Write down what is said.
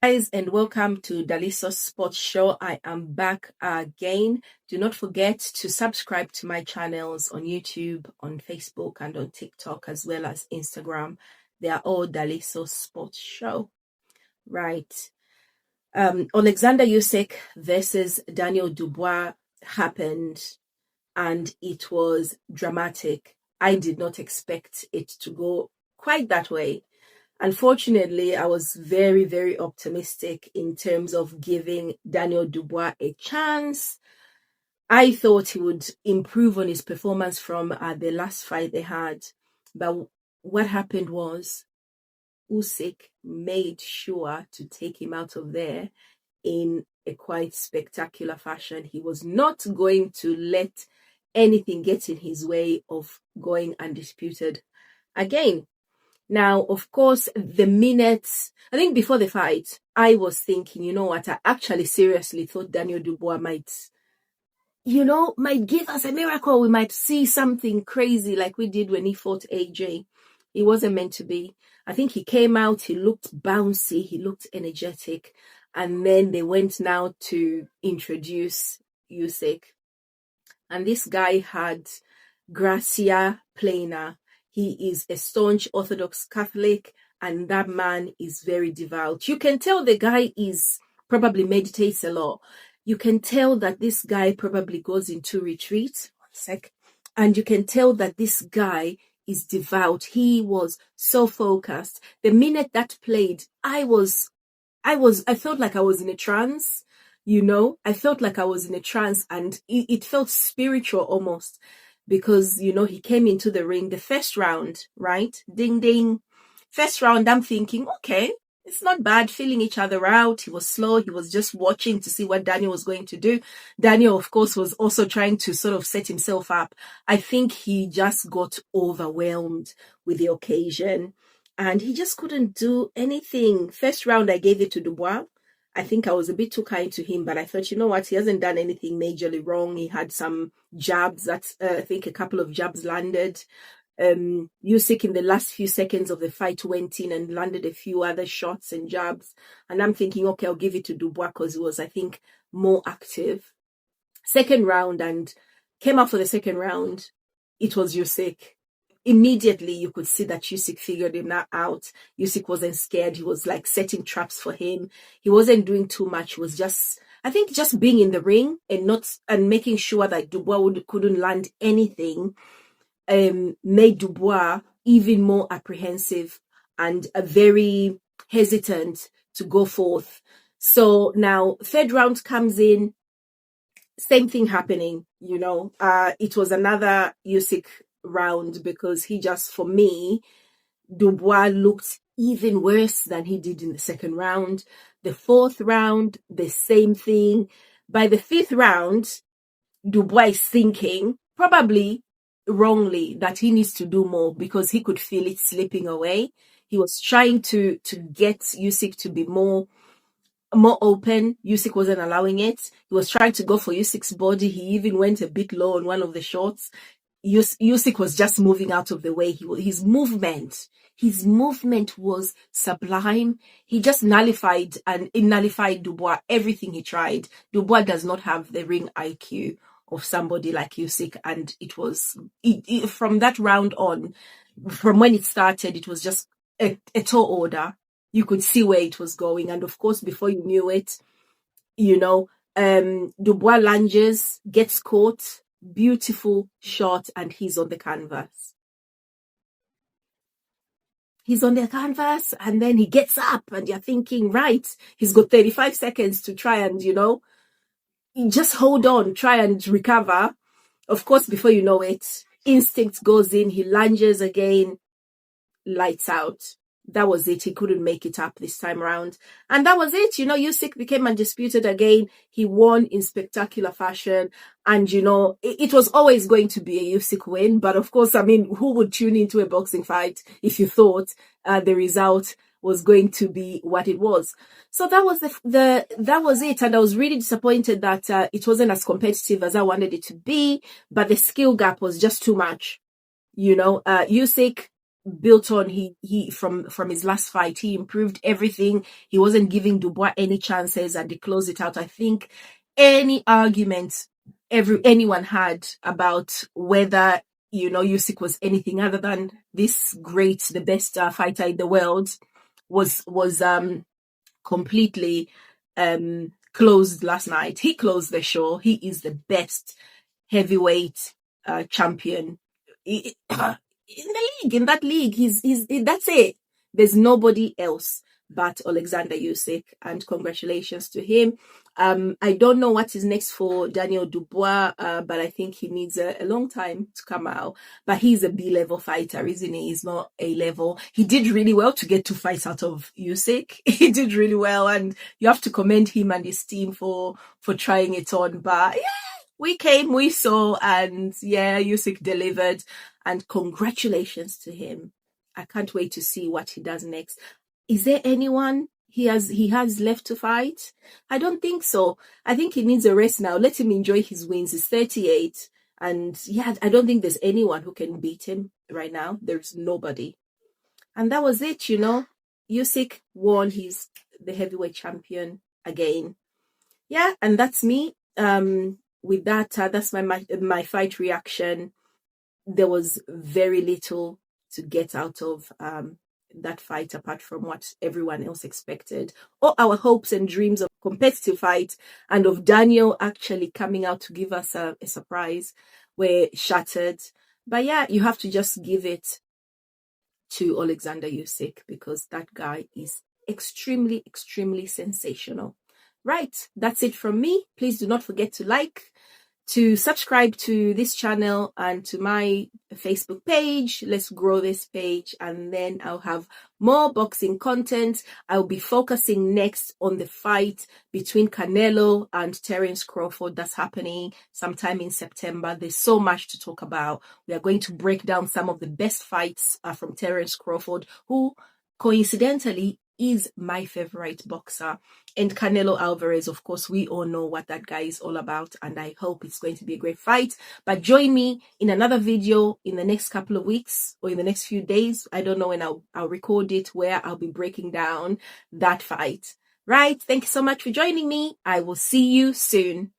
Guys, and welcome to Daliso's Sports Show. I am back again. Do not forget to subscribe to my channels on YouTube, on Facebook, and on TikTok, as well as Instagram. They are all Daliso's Sports Show. Right. Oleksandr Usyk versus Daniel Dubois happened, and it was dramatic. I did not expect it to go quite that way. Unfortunately, I was very, very optimistic in terms of giving Daniel Dubois a chance. I thought he would improve on his performance from the last fight they had. But what happened was Usyk made sure to take him out of there in a quite spectacular fashion. He was not going to let anything get in his way of going undisputed again. Now, of course, the minutes, I think before the fight, I was thinking, you know what, I actually seriously thought Daniel Dubois might give us a miracle. We might see something crazy like we did when he fought AJ. It wasn't meant to be. I think he came out, he looked bouncy, he looked energetic. And then they went now to introduce Usyk. And this guy had Gracia Plana. He is a staunch Orthodox Catholic, and that man is very devout. You can tell the guy is probably meditates a lot. You can tell that this guy probably goes into retreat. One sec. And you can tell that this guy is devout. He was so focused. The minute that played, I felt like I was in a trance. I felt like I was in a trance, and it felt spiritual almost. Because, he came into the ring, the first round, right? Ding, ding. First round, I'm thinking, okay, it's not bad, feeling each other out. He was slow. He was just watching to see what Daniel was going to do. Daniel, of course, was also trying to sort of set himself up. I think he just got overwhelmed with the occasion, and he just couldn't do anything. First round, I gave it to Dubois. I think I was a bit too kind to him, but I thought, you know what, he hasn't done anything majorly wrong. He had some jabs that I think a couple of jabs landed. Usyk in the last few seconds of the fight went in and landed a few other shots and jabs. And I'm thinking, okay, I'll give it to Dubois because he was, I think, more active. Second round, and came up for the second round. It was Usyk. Immediately, you could see that Usyk figured him out. Usyk wasn't scared. He was like setting traps for him. He wasn't doing too much. He was just being in the ring and making sure that Dubois couldn't land anything, made Dubois even more apprehensive and very hesitant to go forth. So now, third round comes in, same thing happening. It was another Usyk round because for me, Dubois looked even worse than he did in the second round. The fourth round, the same thing. By the fifth round, Dubois is thinking, probably wrongly, that he needs to do more because he could feel it slipping away. He was trying to get Usyk to be more open. Usyk wasn't allowing it. He was trying to go for Usyk's body. He even went a bit low on one of the shots. Usyk was just moving out of the way. His movement was sublime. He just nullified Dubois, everything he tried. Dubois does not have the ring IQ of somebody like Usyk, and it was from that round on, from when it started, it was just a tall order. You could see where it was going, and of course, before you knew it, Dubois lunges, gets caught. Beautiful shot, and he's on the canvas. And then he gets up, and you're thinking, right, he's got 35 seconds to try and, just hold on, try and recover. Of course, before you know it, instinct goes in, he lunges again, lights out. That was it. He couldn't make it up this time around. And that was it. Usyk became undisputed again. He won in spectacular fashion. And, it was always going to be a Usyk win. But of course, who would tune into a boxing fight if you thought the result was going to be what it was? So that was that was it. And I was really disappointed that it wasn't as competitive as I wanted it to be. But the skill gap was just too much. Usyk built on. He from his last fight, he improved everything. He wasn't giving Dubois any chances, and he closed it out. I think any argument anyone had about whether, you know, Usyk was anything other than this great, the best fighter in the world was completely closed last night. He closed the show. He is the best heavyweight champion in the league. In that league, he's that's it. There's nobody else but Oleksandr Usyk, and congratulations to him. I don't know what is next for Daniel Dubois, but I think he needs a long time to come out. But he's a B-level fighter, isn't he? He's not A-level. He did really well to get 2 fights out of Usyk. He did really well, and you have to commend him and his team for trying it on. But yeah, we came, we saw, and yeah, Usyk delivered, and congratulations to him. I can't wait to see what he does next. Is there anyone he has left to fight? I don't think so. I think he needs a rest now. Let him enjoy his wins. He's 38, and yeah, I don't think there's anyone who can beat him right now. There's nobody. And that was it, you know. Usyk won. He's the heavyweight champion again. Yeah, and that's me. With that, that's my fight reaction. There was very little to get out of that fight apart from what everyone else expected. All our hopes and dreams of competitive fight and of Daniel actually coming out to give us a surprise were shattered. But yeah, you have to just give it to Oleksandr Usyk, because that guy is extremely, extremely sensational. Right, that's it from me. Please do not forget to like, to subscribe to this channel and to my Facebook page. Let's grow this page, and then I'll have more boxing content. I'll be focusing next on the fight between Canelo and Terence Crawford that's happening sometime in September. There's so much to talk about. We are going to break down some of the best fights from Terence Crawford, who coincidentally is my favorite boxer. And Canelo Alvarez, of course, we all know what that guy is all about, and I hope it's going to be a great fight. But join me in another video in the next couple of weeks, or in the next few days. I don't know when I'll record it, where I'll be breaking down that fight. Right? Thank you so much for joining me. I will see you soon.